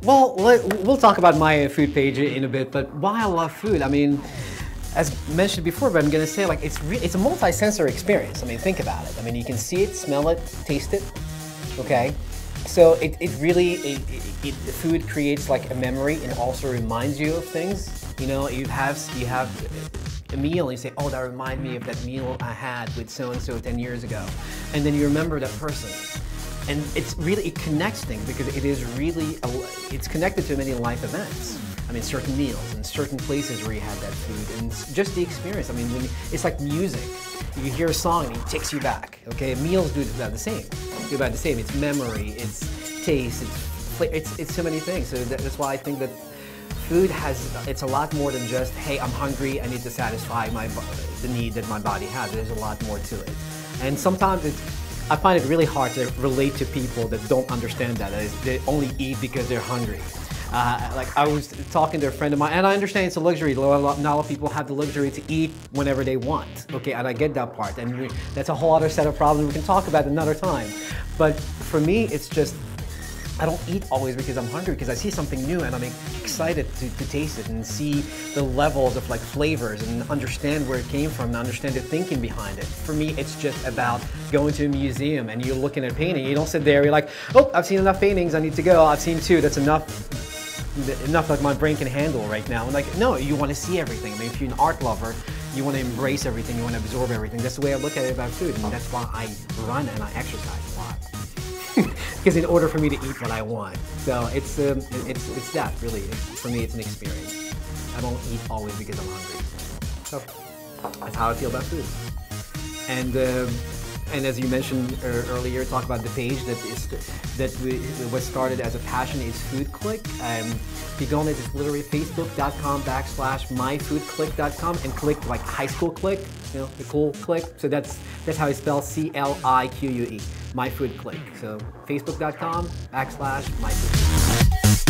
Well, we'll talk about my food page in a bit, but why I love food, I mean, as mentioned before, but I'm gonna say like it's a multi-sensory experience. I mean, think about it. I mean, you can see it, smell it, taste it, okay? So it really, food creates like a memory and also reminds you of things. You know, you have a meal and you say, oh, that reminds me of that meal I had with so-and-so 10 years ago. And then you remember that person. And it's really, it connects things because it is really, it's connected to many life events. I mean, certain meals and certain places where you had that food and just the experience. I mean, it's like music. You hear a song and it takes you back, okay? Meals do about the same. Do about the same. It's memory, it's taste, it's so many things. So that's why I think that food it's a lot more than just, hey, I'm hungry, I need to satisfy the need that my body has. There's a lot more to it. And sometimes I find it really hard to relate to people that don't understand that. They only eat because they're hungry. Like I was talking to a friend of mine, and I understand it's a luxury. Not a lot of people have the luxury to eat whenever they want. Okay, and I get that part, and that's a whole other set of problems we can talk about another time. But for me, it's just, I don't eat always because I'm hungry, because I see something new and I'm excited to taste it and see the levels of like flavors and understand where it came from and understand the thinking behind it. For me, it's just about going to a museum and you're looking at a painting. You don't sit there, you're like, oh, I've seen enough paintings, I need to go. I've seen 2, that's enough like my brain can handle right now. And like, no, you want to see everything. I mean, if you're an art lover, you want to embrace everything, you want to absorb everything. That's the way I look at it about food, and that's why I run and I exercise a lot. Because in order for me to eat what I want. So it's that, really. For me, it's an experience. I don't eat always because I'm hungry. So that's how I feel about food. And as you mentioned earlier, talk about the page that was started as a passion is Food Click. If you go on it, it's literally facebook.com/myfoodclick.com and click like high school click, you know, the cool click. So that's how it's spelled, CLIQUE, My Food Click. So facebook.com/myfoodclick.